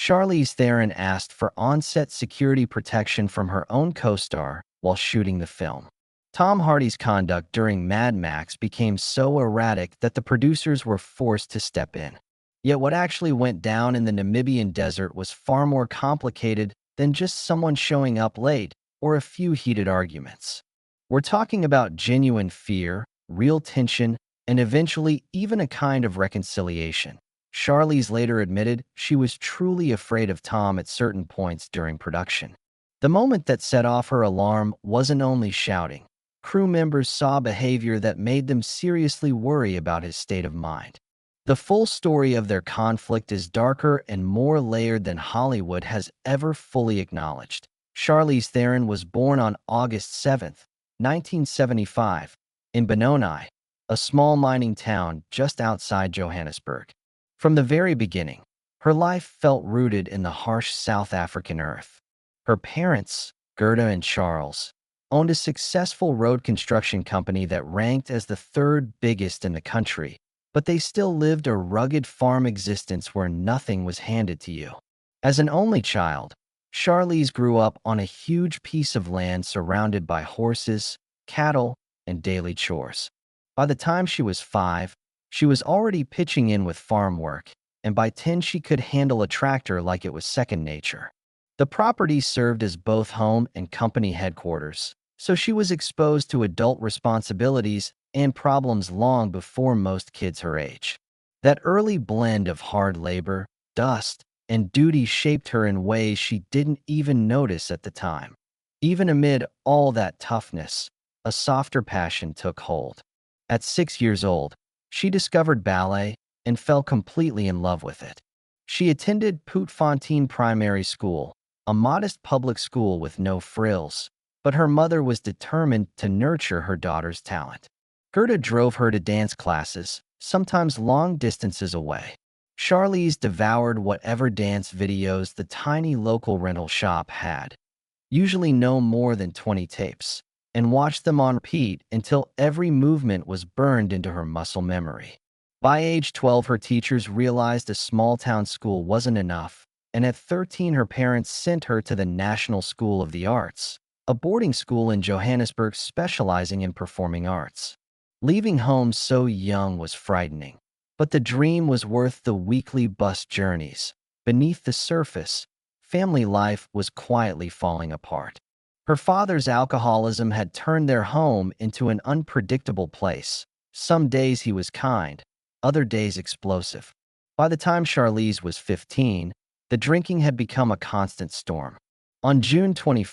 Charlize Theron asked for on-set security protection from her own co-star while shooting the film. Tom Hardy's conduct during Mad Max became so erratic that the producers were forced to step in. Yet what actually went down in the Namibian desert was far more complicated than just someone showing up late or a few heated arguments. We're talking about genuine fear, real tension, and eventually even a kind of reconciliation. Charlize later admitted she was truly afraid of Tom at certain points during production. The moment that set off her alarm wasn't only shouting. Crew members saw behavior that made them seriously worry about his state of mind. The full story of their conflict is darker and more layered than Hollywood has ever fully acknowledged. Charlize Theron was born on August 7, 1975, in Benoni, a small mining town just outside Johannesburg. From the very beginning, her life felt rooted in the harsh South African earth. Her parents, Gerda and Charles, owned a successful road construction company that ranked as the third biggest in the country, but they still lived a rugged farm existence where nothing was handed to you. As an only child, Charlize grew up on a huge piece of land surrounded by horses, cattle, and daily chores. By the time she was 5, she was already pitching in with farm work, and by 10 she could handle a tractor like it was second nature. The property served as both home and company headquarters, so she was exposed to adult responsibilities and problems long before most kids her age. That early blend of hard labor, dust, and duty shaped her in ways she didn't even notice at the time. Even amid all that toughness, a softer passion took hold. At 6 years old, she discovered ballet and fell completely in love with it. She attended Pootfontein Primary School, a modest public school with no frills, but her mother was determined to nurture her daughter's talent. Gerda drove her to dance classes, sometimes long distances away. Charlize devoured whatever dance videos the tiny local rental shop had, usually no more than 20 tapes, and watched them on repeat until every movement was burned into her muscle memory. By age 12, her teachers realized a small-town school wasn't enough, and at 13 her parents sent her to the National School of the Arts, a boarding school in Johannesburg specializing in performing arts. Leaving home so young was frightening, but the dream was worth the weekly bus journeys. Beneath the surface, family life was quietly falling apart. Her father's alcoholism had turned their home into an unpredictable place. Some days he was kind, other days explosive. By the time Charlize was 15, the drinking had become a constant storm. On June 21,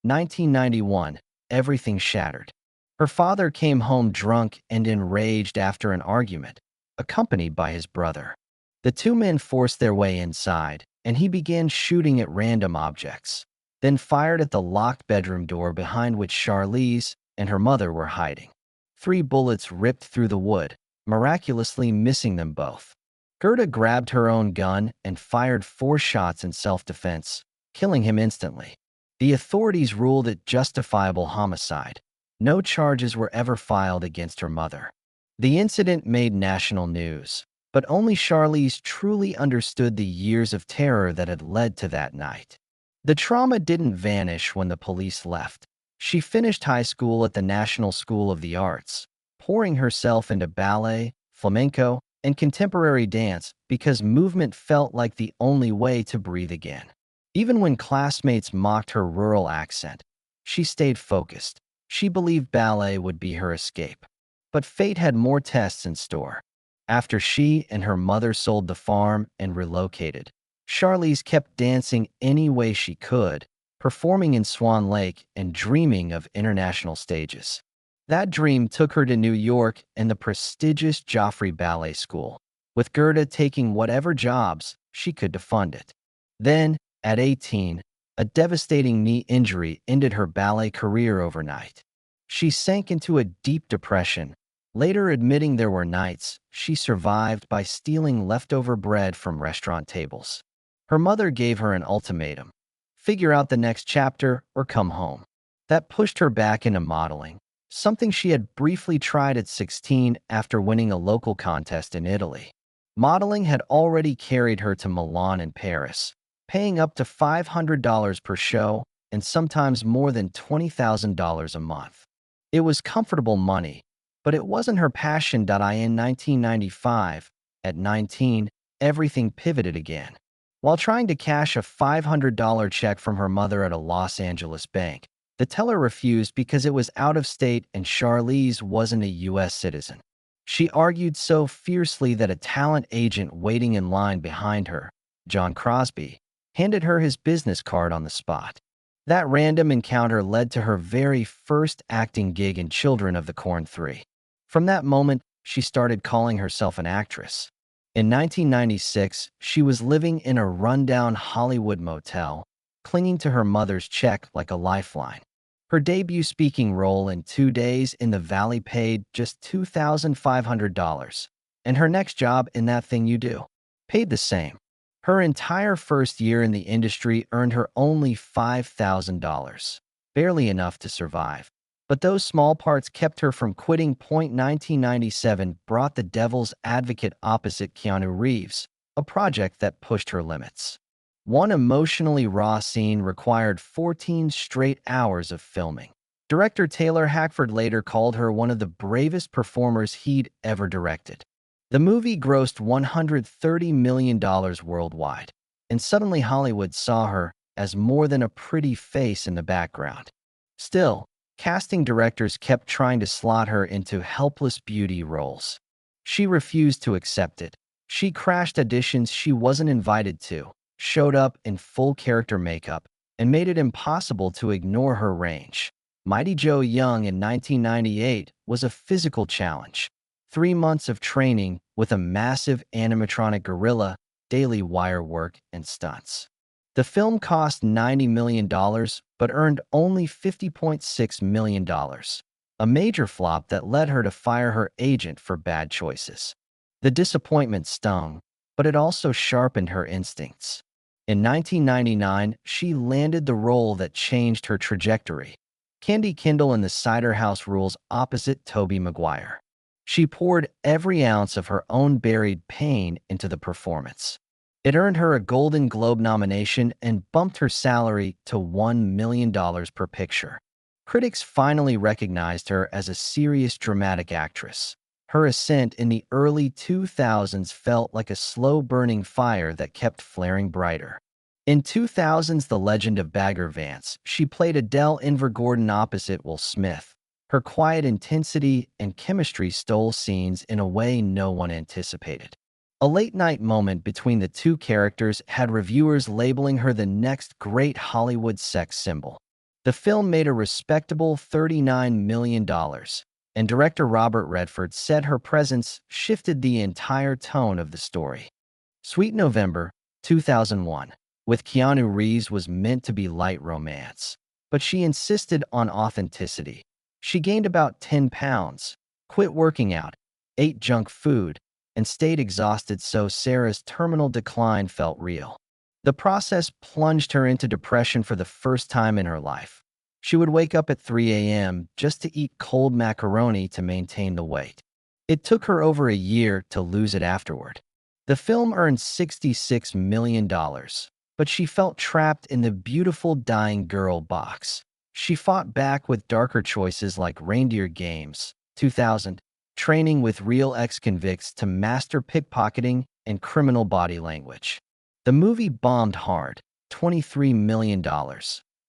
1991, everything shattered. Her father came home drunk and enraged after an argument, accompanied by his brother. The two men forced their way inside, and he began shooting at random objects, then fired at the locked bedroom door behind which Charlize and her mother were hiding. 3 bullets ripped through the wood, miraculously missing them both. Gerda grabbed her own gun and fired 4 shots in self-defense, killing him instantly. The authorities ruled it justifiable homicide. No charges were ever filed against her mother. The incident made national news, but only Charlize truly understood the years of terror that had led to that night. The trauma didn't vanish when the police left. She finished high school at the National School of the Arts, pouring herself into ballet, flamenco, and contemporary dance because movement felt like the only way to breathe again. Even when classmates mocked her rural accent, she stayed focused. She believed ballet would be her escape. But fate had more tests in store. After she and her mother sold the farm and relocated, Charlize kept dancing any way she could, performing in Swan Lake and dreaming of international stages. That dream took her to New York and the prestigious Joffrey Ballet School, with Gerda taking whatever jobs she could to fund it. Then, at 18, a devastating knee injury ended her ballet career overnight. She sank into a deep depression, later admitting there were nights she survived by stealing leftover bread from restaurant tables. Her mother gave her an ultimatum: figure out the next chapter or come home. That pushed her back into modeling, something she had briefly tried at 16 after winning a local contest in Italy. Modeling had already carried her to Milan and Paris, paying up to $500 per show and sometimes more than $20,000 a month. It was comfortable money, but it wasn't her passion. In 1995, at 19, everything pivoted again. While trying to cash a $500 check from her mother at a Los Angeles bank, the teller refused because it was out of state and Charlize wasn't a U.S. citizen. She argued so fiercely that a talent agent waiting in line behind her, John Crosby, handed her his business card on the spot. That random encounter led to her very first acting gig in Children of the Corn 3. From that moment, she started calling herself an actress. In 1996, she was living in a rundown Hollywood motel, clinging to her mother's check like a lifeline. Her debut speaking role in 2 Days in the Valley paid just $2,500, and her next job in That Thing You Do paid the same. Her entire first year in the industry earned her only $5,000, barely enough to survive. But those small parts kept her from quitting. 1997 brought The Devil's Advocate opposite Keanu Reeves, a project that pushed her limits. One emotionally raw scene required 14 straight hours of filming. Director Taylor Hackford later called her one of the bravest performers he'd ever directed. The movie grossed $130 million worldwide, and suddenly Hollywood saw her as more than a pretty face in the background. Still, casting directors kept trying to slot her into helpless beauty roles. She refused to accept it. She crashed auditions she wasn't invited to, showed up in full character makeup, and made it impossible to ignore her range. Mighty Joe Young in 1998 was a physical challenge. 3 months of training with a massive animatronic gorilla, daily wire work, and stunts. The film cost $90 million, but earned only $50.6 million, a major flop that led her to fire her agent for bad choices. The disappointment stung, but it also sharpened her instincts. In 1999, she landed the role that changed her trajectory. Candy Kindle in The Cider House Rules opposite Tobey Maguire. She poured every ounce of her own buried pain into the performance. It earned her a Golden Globe nomination and bumped her salary to $1 million per picture. Critics finally recognized her as a serious dramatic actress. Her ascent in the early 2000s felt like a slow-burning fire that kept flaring brighter. In 2000's The Legend of Bagger Vance, she played Adele Invergordon opposite Will Smith. Her quiet intensity and chemistry stole scenes in a way no one anticipated. A late-night moment between the two characters had reviewers labeling her the next great Hollywood sex symbol. The film made a respectable $39 million, and director Robert Redford said her presence shifted the entire tone of the story. Sweet November, 2001, with Keanu Reeves was meant to be light romance, but she insisted on authenticity. She gained about 10 pounds, quit working out, ate junk food, and stayed exhausted so Sarah's terminal decline felt real. The process plunged her into depression for the first time in her life. She would wake up at 3 a.m. just to eat cold macaroni to maintain the weight. It took her over a year to lose it afterward. The film earned $66 million, but she felt trapped in the beautiful dying girl box. She fought back with darker choices like Reindeer Games, 2000, training with real ex-convicts to master pickpocketing and criminal body language. The movie bombed hard, $23 million,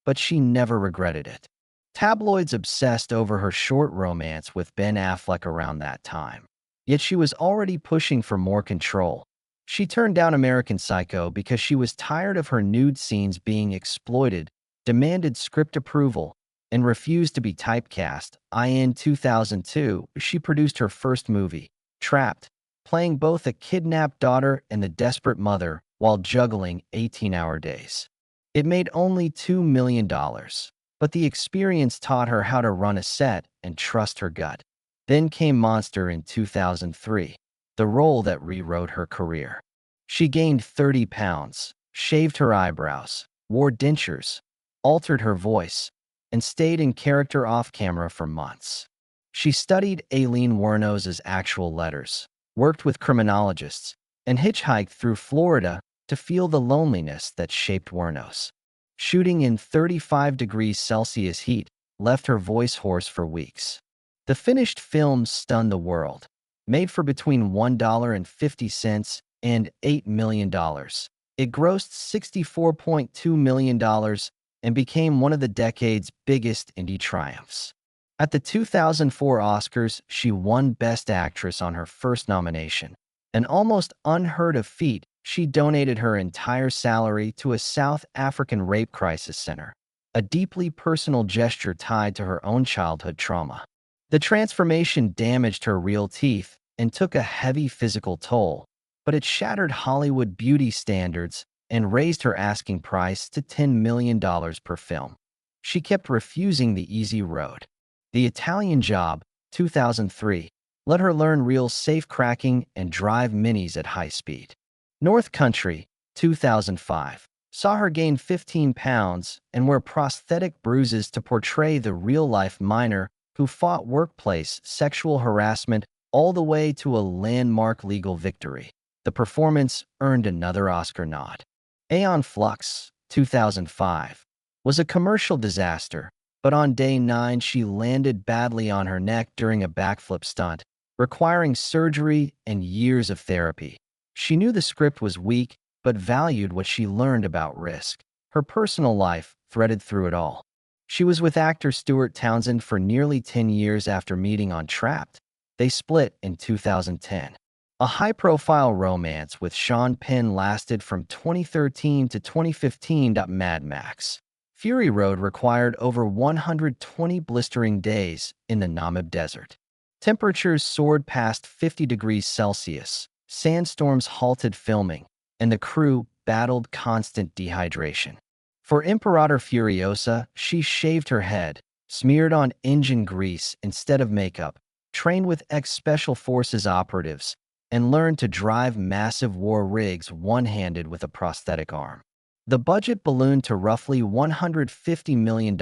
but she never regretted it. Tabloids obsessed over her short romance with Ben Affleck around that time. Yet she was already pushing for more control. She turned down American Psycho because she was tired of her nude scenes being exploited, demanded script approval, and refused to be typecast. In 2002, she produced her first movie, Trapped, playing both a kidnapped daughter and the desperate mother while juggling 18-hour days. It made only $2 million, but the experience taught her how to run a set and trust her gut. Then came Monster in 2003, the role that rewrote her career. She gained 30 pounds, shaved her eyebrows, wore dentures, altered her voice, and stayed in character off-camera for months. She studied Aileen Wuornos's actual letters, worked with criminologists, and hitchhiked through Florida to feel the loneliness that shaped Wuornos. Shooting in 35 degrees Celsius heat left her voice hoarse for weeks. The finished film stunned the world. Made for between $1.50 and $8 million, it grossed $64.2 million and became one of the decade's biggest indie triumphs. At the 2004 Oscars, she won Best Actress on her first nomination. An almost unheard of feat, she donated her entire salary to a South African rape crisis center, a deeply personal gesture tied to her own childhood trauma. The transformation damaged her real teeth and took a heavy physical toll, but it shattered Hollywood beauty standards and raised her asking price to $10 million per film. She kept refusing the easy road. The Italian Job, 2003, let her learn real safe-cracking and drive minis at high speed. North Country, 2005, saw her gain 15 pounds and wear prosthetic bruises to portray the real-life minor who fought workplace sexual harassment all the way to a landmark legal victory. The performance earned another Oscar nod. Aeon Flux, 2005, was a commercial disaster, but on day 9 she landed badly on her neck during a backflip stunt, requiring surgery and years of therapy. She knew the script was weak, but valued what she learned about risk. Her personal life threaded through it all. She was with actor Stuart Townsend for nearly 10 years after meeting on Trapped. They split in 2010. A high-profile romance with Sean Penn lasted from 2013 to 2015. Mad Max Fury Road required over 120 blistering days in the Namib Desert. Temperatures soared past 50 degrees Celsius, sandstorms halted filming, and the crew battled constant dehydration. For Imperator Furiosa, she shaved her head, smeared on engine grease instead of makeup, trained with ex-Special Forces operatives, and learned to drive massive war rigs one-handed with a prosthetic arm. The budget ballooned to roughly $150 million,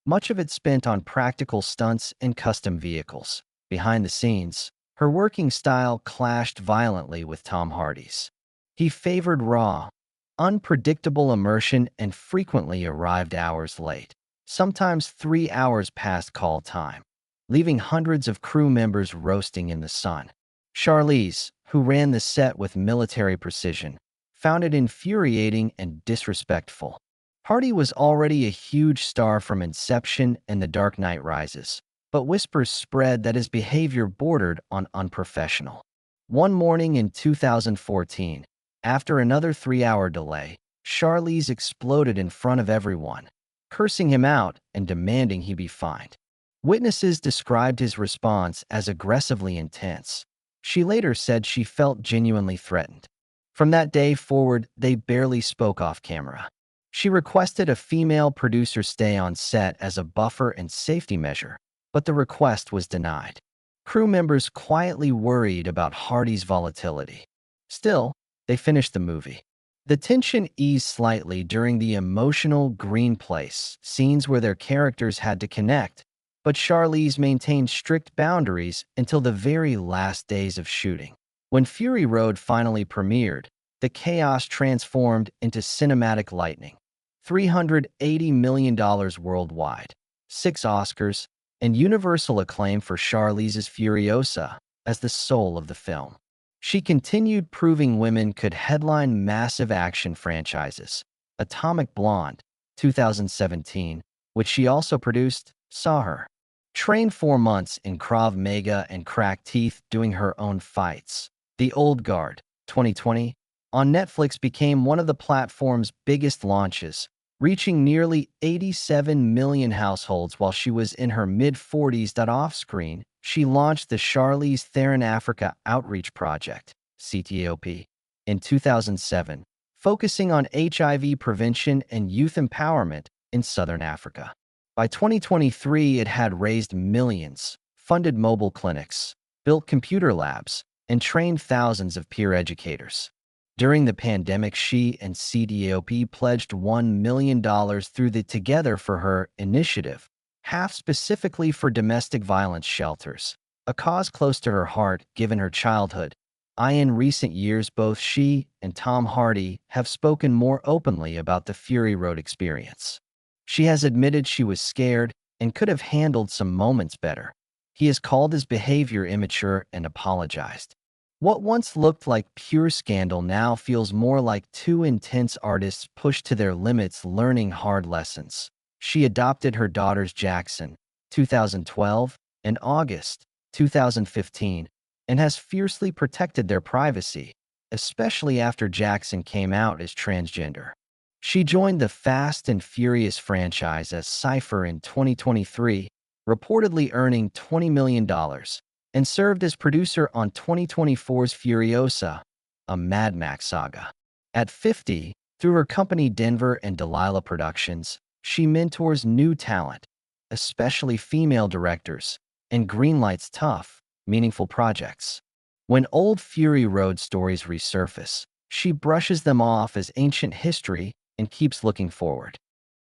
much of it spent on practical stunts and custom vehicles. Behind the scenes, her working style clashed violently with Tom Hardy's. He favored raw, unpredictable immersion and frequently arrived hours late, sometimes 3 hours past call time, leaving hundreds of crew members roasting in the sun. Charlize, who ran the set with military precision, found it infuriating and disrespectful. Hardy was already a huge star from Inception and The Dark Knight Rises, but whispers spread that his behavior bordered on unprofessional. One morning in 2014, after another 3-hour delay, Charlize exploded in front of everyone, cursing him out and demanding he be fined. Witnesses described his response as aggressively intense. She later said she felt genuinely threatened. From that day forward, they barely spoke off camera. She requested a female producer stay on set as a buffer and safety measure, but the request was denied. Crew members quietly worried about Hardy's volatility. Still, they finished the movie. The tension eased slightly during the emotional Green Place scenes where their characters had to connect, but Charlize maintained strict boundaries until the very last days of shooting. When Fury Road finally premiered, the chaos transformed into cinematic lightning. $380 million worldwide, 6 Oscars, and universal acclaim for Charlize's Furiosa as the soul of the film. She continued proving women could headline massive action franchises. Atomic Blonde, 2017, which she also produced, saw her train 4 months in Krav Maga and crack teeth doing her own fights. The Old Guard, 2020, on Netflix became one of the platform's biggest launches, reaching nearly 87 million households while she was in her mid-40s. Off-screen, she launched the Charlize Theron Africa Outreach Project, CTOP, in 2007, focusing on HIV prevention and youth empowerment in Southern Africa. By 2023, it had raised millions, funded mobile clinics, built computer labs, and trained thousands of peer educators. During the pandemic, she and CTOP pledged $1 million through the Together for Her initiative, half specifically for domestic violence shelters, a cause close to her heart given her childhood In recent years, both she and Tom Hardy have spoken more openly about the Fury Road experience. She has admitted she was scared and could have handled some moments better. He has called his behavior immature and apologized. What once looked like pure scandal now feels more like two intense artists pushed to their limits learning hard lessons. She adopted her daughters Jackson, 2012, and August, 2015, and has fiercely protected their privacy, especially after Jackson came out as transgender. She joined the Fast and Furious franchise as Cypher in 2023, reportedly earning $20 million, and served as producer on 2024's Furiosa, a Mad Max saga. At 50, through her company Denver and Delilah Productions, she mentors new talent, especially female directors, and greenlights tough, meaningful projects. When old Fury Road stories resurface, she brushes them off as ancient history and keeps looking forward.